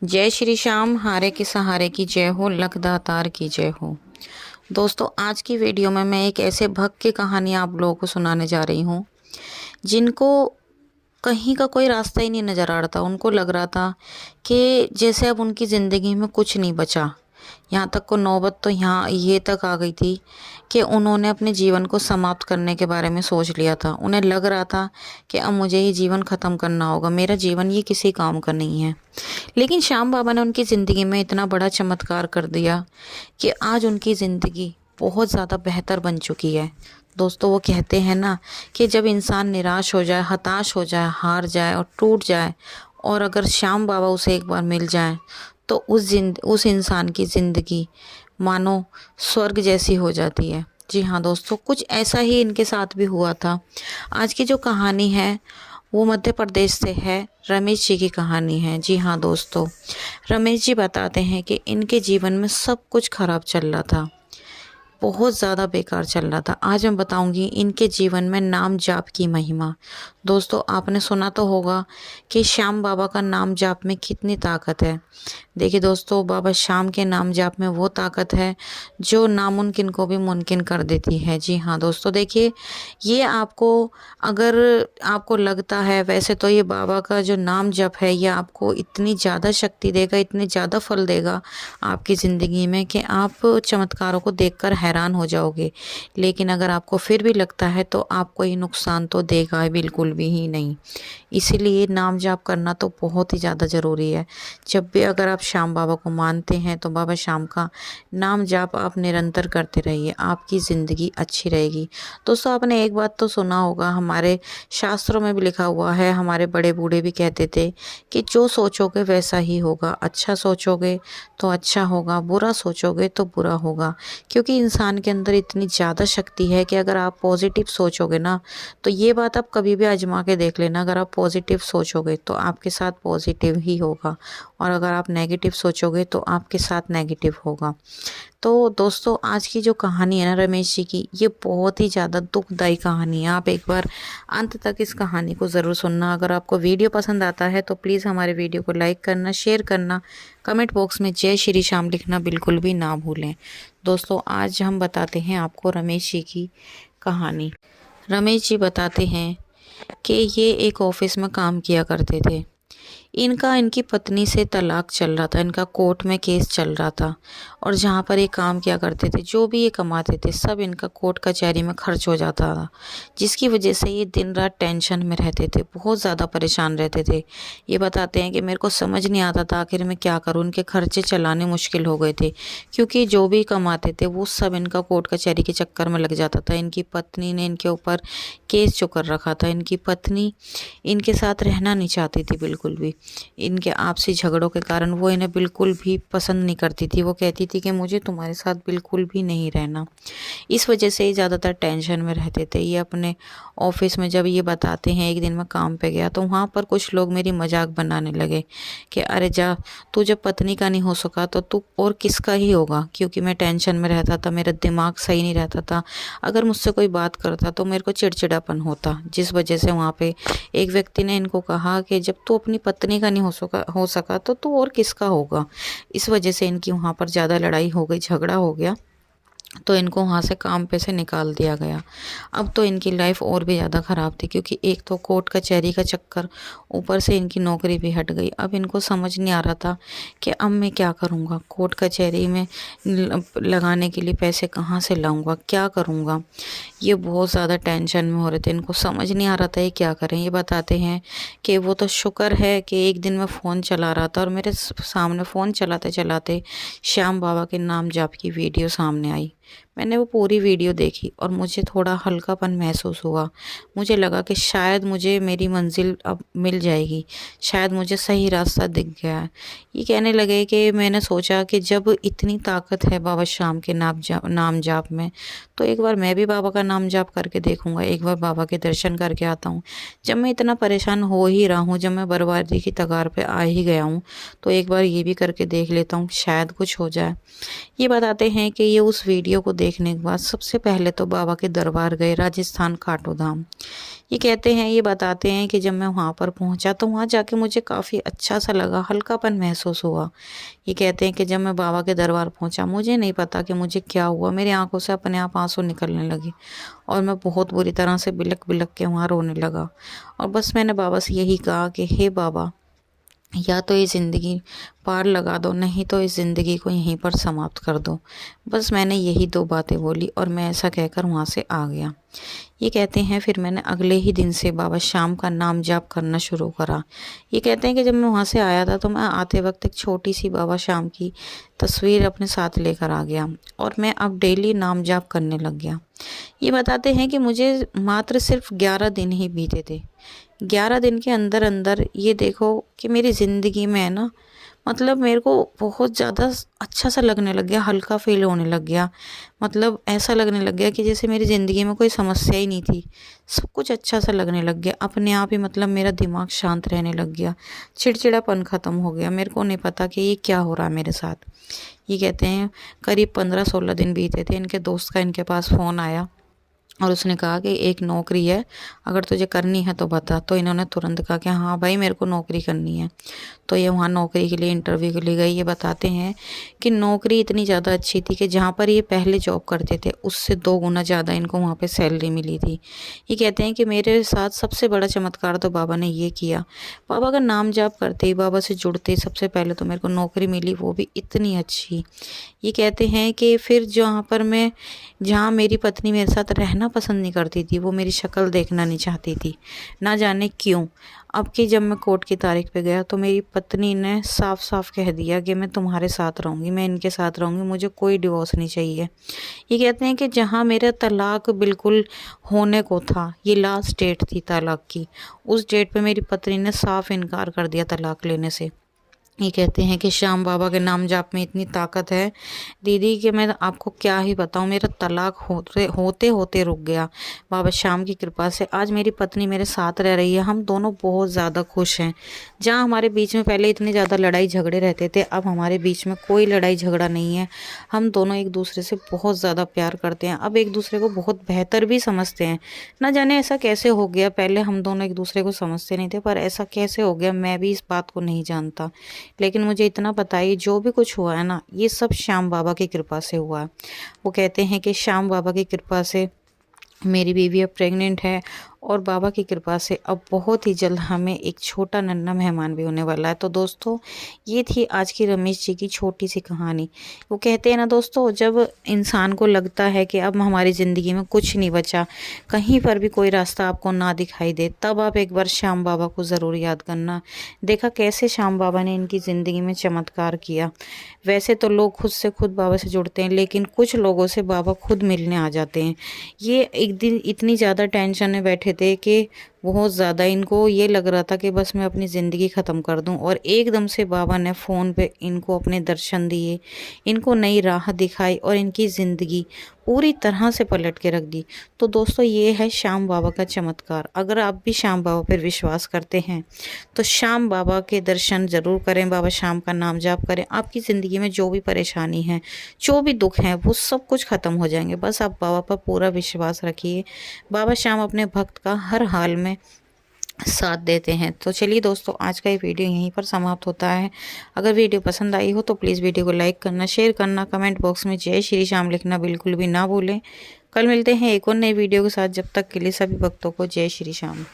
जय श्री श्याम, हारे के सहारे की जय हो, लख दातार की जय हो। दोस्तों, आज की वीडियो में मैं एक ऐसे भक्त की कहानी आप लोगों को सुनाने जा रही हूँ जिनको कहीं का कोई रास्ता ही नहीं नज़र आ रहा था। उनको लग रहा था कि जैसे अब उनकी ज़िंदगी में कुछ नहीं बचा। यहाँ तक को नौबत तो यहाँ ये तक आ गई थी कि उन्होंने अपने जीवन को समाप्त करने के बारे में सोच लिया था। उन्हें लग रहा था कि अब मुझे ये जीवन ख़त्म करना होगा, मेरा जीवन ये किसी काम का नहीं है। लेकिन श्याम बाबा ने उनकी ज़िंदगी में इतना बड़ा चमत्कार कर दिया कि आज उनकी ज़िंदगी बहुत ज़्यादा बेहतर बन चुकी है। दोस्तों, वो कहते हैं ना कि जब इंसान निराश हो जाए, हताश हो जाए, हार जाए और टूट जाए, और अगर श्याम बाबा उसे एक बार मिल जाएं तो उस इंसान की ज़िंदगी मानो स्वर्ग जैसी हो जाती है। जी हाँ दोस्तों, कुछ ऐसा ही इनके साथ भी हुआ था। आज की जो कहानी है वो मध्य प्रदेश से है। रमेश जी की कहानी है। जी हाँ दोस्तों, रमेश जी बताते हैं कि इनके जीवन में सब कुछ खराब चल रहा था, बहुत ज़्यादा बेकार चल रहा था। आज मैं बताऊंगी इनके जीवन में नाम जाप की महिमा। दोस्तों, आपने सुना तो होगा कि श्याम बाबा का नाम जाप में कितनी ताकत है। देखिए दोस्तों, बाबा श्याम के नाम जाप में वो ताकत है जो नामुमकिन को भी मुमकिन कर देती है। जी हाँ दोस्तों, देखिए, ये आपको, अगर आपको लगता है, वैसे तो ये बाबा का जो नाम जप है ये आपको इतनी ज़्यादा शक्ति देगा, इतनी ज़्यादा फल देगा आपकी ज़िंदगी में कि आप चमत्कारों को देखकर हैरान हो जाओगे। लेकिन अगर आपको फिर भी लगता है तो आपको ये नुकसान तो देगा बिल्कुल भी ही नहीं। इसीलिए नाम जाप करना तो बहुत ही ज़्यादा ज़रूरी है। जब भी अगर आप श्याम बाबा को मानते हैं तो बाबा श्याम का नाम जाप आप निरंतर करते रहिए, आपकी ज़िंदगी अच्छी रहेगी। दोस्तों, आपने एक बात तो सुना होगा, हमारे शास्त्रों में भी लिखा हुआ है, हमारे बड़े बूढ़े भी कहते थे कि जो सोचोगे वैसा ही होगा। अच्छा सोचोगे तो अच्छा होगा, बुरा सोचोगे तो बुरा होगा। क्योंकि इंसान के अंदर इतनी ज़्यादा शक्ति है कि अगर आप पॉजिटिव सोचोगे ना, तो ये बात आप कभी भी आजमा के देख लेना, अगर आप पॉजिटिव सोचोगे तो आपके साथ पॉजिटिव ही होगा, और अगर आप नेगेटिव सोचोगे तो आपके साथ नेगेटिव होगा। तो दोस्तों, आज की जो कहानी है ना रमेश जी की, ये बहुत ही ज़्यादा दुखदाई कहानी है। आप एक बार अंत तक इस कहानी को ज़रूर सुनना। अगर आपको वीडियो पसंद आता है तो प्लीज़ हमारे वीडियो को लाइक करना, शेयर करना, कमेंट बॉक्स में जय श्री श्याम लिखना बिल्कुल भी ना भूलें। दोस्तों, आज हम बताते हैं आपको रमेश जी की कहानी। रमेश जी बताते हैं कि ये एक ऑफिस में काम किया करते थे। इनकी पत्नी से तलाक चल रहा था, इनका कोर्ट में केस चल रहा था, और जहाँ पर ये काम किया करते थे, जो भी ये कमाते थे, सब इनका कोर्ट कचहरी में खर्च हो जाता था, जिसकी वजह से ये दिन रात टेंशन में रहते थे, बहुत ज़्यादा परेशान रहते थे। ये बताते हैं कि मेरे को समझ नहीं आता था आखिर मैं क्या करूँ, उनके खर्चे चलाने मुश्किल हो गए थे, क्योंकि जो भी कमाते थे वो सब इनका कोर्ट कचहरी के चक्कर में लग जाता था। इनकी पत्नी ने इनके ऊपर केस जो कर रखा था, इनकी पत्नी इनके साथ रहना नहीं चाहती थी बिल्कुल भी। इनके आपसी झगड़ों के कारण वो इन्हें बिल्कुल भी पसंद नहीं करती थी। वो कहती थी कि मुझे तुम्हारे साथ बिल्कुल भी नहीं रहना। इस वजह से ये ज़्यादातर टेंशन में रहते थे। ये अपने ऑफिस में जब ये बताते हैं, एक दिन मैं काम पे गया तो वहाँ पर कुछ लोग मेरी मजाक बनाने लगे कि अरे जा, तू जब पत्नी का नहीं हो सका तो तू और किसका ही होगा। क्योंकि मैं टेंशन में रहता था, मेरा दिमाग सही नहीं रहता था, अगर मुझसे कोई बात करता तो मेरे को चिड़चिड़ापन होता, जिस वजह से वहाँ पे एक व्यक्ति ने इनको कहा कि जब तू अपनी पत्नी का नहीं हो सका तो तू और किसका होगा। इस वजह से इनकी वहाँ पर ज़्यादा लड़ाई हो गई, झगड़ा हो गया, तो इनको वहाँ से काम पे से निकाल दिया गया। अब तो इनकी लाइफ और भी ज़्यादा ख़राब थी, क्योंकि एक तो कोर्ट कचहरी का चक्कर, ऊपर से इनकी नौकरी भी हट गई। अब इनको समझ नहीं आ रहा था कि अब मैं क्या करूँगा, कोर्ट कचहरी में लगाने के लिए पैसे कहाँ से लाऊँगा, क्या करूँगा। ये बहुत ज़्यादा टेंशन में हो रहे थे, इनको समझ नहीं आ रहा था ये क्या करें। ये बताते हैं कि वो तो शुक्र है कि एक दिन मैं फ़ोन चला रहा था और मेरे सामने फ़ोन चलाते चलाते श्याम बाबा के नाम जाप की वीडियो सामने आई। मैंने वो पूरी वीडियो देखी और मुझे थोड़ा हल्कापन महसूस हुआ। मुझे लगा कि शायद मुझे मेरी मंजिल अब मिल जाएगी, शायद मुझे सही रास्ता दिख गया है। ये कहने लगे कि मैंने सोचा कि जब इतनी ताकत है बाबा श्याम के नाम जाप में, तो एक बार मैं भी बाबा का नाम जाप करके देखूंगा, एक बार बाबा के दर्शन करके आता हूँ। जब मैं इतना परेशान हो ही रहा हूँ, जब मैं बर्बादी की कगार पे आ ही गया हूँ, तो एक बार ये भी करके देख लेता हूँ, शायद कुछ हो जाए। ये बताते हैं कि ये उस वीडियो को देखने के बाद सबसे पहले तो बाबा के दरबार गए, राजस्थान खाटू धाम। ये कहते हैं, ये बताते हैं कि जब मैं वहाँ पर पहुँचा तो वहाँ जाके मुझे काफ़ी अच्छा सा लगा, हल्कापन महसूस हुआ। ये कहते हैं कि जब मैं बाबा के दरबार पहुँचा, मुझे नहीं पता कि मुझे क्या हुआ, मेरी आँखों से अपने आप आँसू निकलने लगे और मैं बहुत बुरी तरह से बिलक-बिलक के वहाँ रोने लगा। और बस मैंने बाबा से यही कहा कि हे बाबा, या तो ये ज़िंदगी पार लगा दो, नहीं तो इस ज़िंदगी को यहीं पर समाप्त कर दो। बस मैंने यही 2 बातें बोली और मैं ऐसा कहकर वहाँ से आ गया। ये कहते हैं, फिर मैंने अगले ही दिन से बाबा श्याम का नाम जाप करना शुरू करा। ये कहते हैं कि जब मैं वहाँ से आया था तो मैं आते वक्त एक छोटी सी बाबा श्याम की तस्वीर अपने साथ लेकर आ गया और मैं अब डेली नाम जाप करने लग गया। ये बताते हैं कि मुझे मात्र सिर्फ 11 दिन ही बीते थे। 11 दिन के अंदर अंदर ये देखो कि मेरी ज़िंदगी में है ना, मतलब मेरे को बहुत ज़्यादा अच्छा सा लगने लग गया, हल्का फील होने लग गया। मतलब ऐसा लगने लग गया कि जैसे मेरी ज़िंदगी में कोई समस्या ही नहीं थी, सब कुछ अच्छा सा लगने लग गया अपने आप ही। मतलब मेरा दिमाग शांत रहने लग गया, चिड़चिड़ापन ख़त्म हो गया। मेरे को नहीं पता कि ये क्या हो रहा है मेरे साथ। ये कहते हैं करीब 15-16 दिन बीते थे, इनके दोस्त का इनके पास फ़ोन आया और उसने कहा कि एक नौकरी है, अगर तुझे करनी है तो बता। तो इन्होंने तुरंत कहा कि हाँ भाई, मेरे को नौकरी करनी है। तो ये वहाँ नौकरी के लिए इंटरव्यू के लिए गई। ये बताते हैं कि नौकरी इतनी ज़्यादा अच्छी थी कि जहाँ पर ये पहले जॉब करते थे उससे 2 गुना ज़्यादा इनको वहाँ पे सैलरी मिली थी। ये कहते हैं कि मेरे साथ सबसे बड़ा चमत्कार तो बाबा ने ये किया, बाबा का नाम जाप करते ही, बाबा से जुड़ते ही सबसे पहले तो मेरे को नौकरी मिली, वो भी इतनी अच्छी। ये कहते हैं कि फिर जहाँ मेरी पत्नी मेरे साथ रहना पसंद नहीं करती थी, वो मेरी शक्ल देखना नहीं चाहती थी, ना जाने क्यों। अब कि जब मैं कोर्ट की तारीख पे गया तो मेरी पत्नी ने साफ साफ कह दिया कि मैं तुम्हारे साथ रहूँगी, मैं इनके साथ रहूँगी, मुझे कोई डिवोर्स नहीं चाहिए। ये कहते हैं कि जहाँ मेरा तलाक बिल्कुल होने को था, ये लास्ट डेट थी तलाक की, उस डेट पे मेरी पत्नी ने साफ इनकार कर दिया तलाक लेने से। ये कहते हैं कि श्याम बाबा के नाम जाप में इतनी ताकत है दीदी कि मैं आपको क्या ही बताऊं, मेरा तलाक होते होते रुक गया बाबा श्याम की कृपा से। आज मेरी पत्नी मेरे साथ रह रही है, हम दोनों बहुत ज़्यादा खुश हैं। जहां हमारे बीच में पहले इतने ज़्यादा लड़ाई झगड़े रहते थे, अब हमारे बीच में कोई लड़ाई झगड़ा नहीं है। हम दोनों एक दूसरे से बहुत ज़्यादा प्यार करते हैं, अब एक दूसरे को बहुत बेहतर भी समझते हैं। ना जाने ऐसा कैसे हो गया, पहले हम दोनों एक दूसरे को समझते नहीं थे, पर ऐसा कैसे हो गया मैं भी इस बात को नहीं जानता। लेकिन मुझे इतना पता है जो भी कुछ हुआ है ना, ये सब श्याम बाबा की कृपा से हुआ है। वो कहते हैं कि श्याम बाबा की कृपा से मेरी बीवी अब प्रेग्नेंट है और बाबा की कृपा से अब बहुत ही जल्द हमें एक छोटा नन्हा मेहमान भी होने वाला है। तो दोस्तों, ये थी आज की रमेश जी की छोटी सी कहानी। वो कहते हैं ना दोस्तों, जब इंसान को लगता है कि अब हमारी ज़िंदगी में कुछ नहीं बचा, कहीं पर भी कोई रास्ता आपको ना दिखाई दे, तब आप एक बार श्याम बाबा को ज़रूर याद करना। देखा कैसे श्याम बाबा ने इनकी ज़िंदगी में चमत्कार किया। वैसे तो लोग खुद से खुद बाबा से जुड़ते हैं, लेकिन कुछ लोगों से बाबा खुद मिलने आ जाते हैं। ये एक दिन इतनी ज़्यादा टेंशन में बैठे थे कि बहुत ज़्यादा इनको ये लग रहा था कि बस मैं अपनी ज़िंदगी ख़त्म कर दूं, और एकदम से बाबा ने फ़ोन पे इनको अपने दर्शन दिए, इनको नई राह दिखाई और इनकी ज़िंदगी पूरी तरह से पलट के रख दी। तो दोस्तों, ये है श्याम बाबा का चमत्कार। अगर आप भी श्याम बाबा पर विश्वास करते हैं तो श्याम बाबा के दर्शन ज़रूर करें, बाबा श्याम का नाम जाप करें। आपकी ज़िंदगी में जो भी परेशानी है, जो भी दुख हैं, वो सब कुछ ख़त्म हो जाएंगे। बस आप बाबा पर पूरा विश्वास रखिए। बाबा श्याम अपने भक्त का हर हाल में साथ देते हैं। तो चलिए दोस्तों, आज का ये वीडियो यहीं पर समाप्त होता है। अगर वीडियो पसंद आई हो तो प्लीज़ वीडियो को लाइक करना, शेयर करना, कमेंट बॉक्स में जय श्री श्याम लिखना बिल्कुल भी ना भूलें। कल मिलते हैं एक और नई वीडियो के साथ। जब तक के लिए सभी भक्तों को जय श्री श्याम।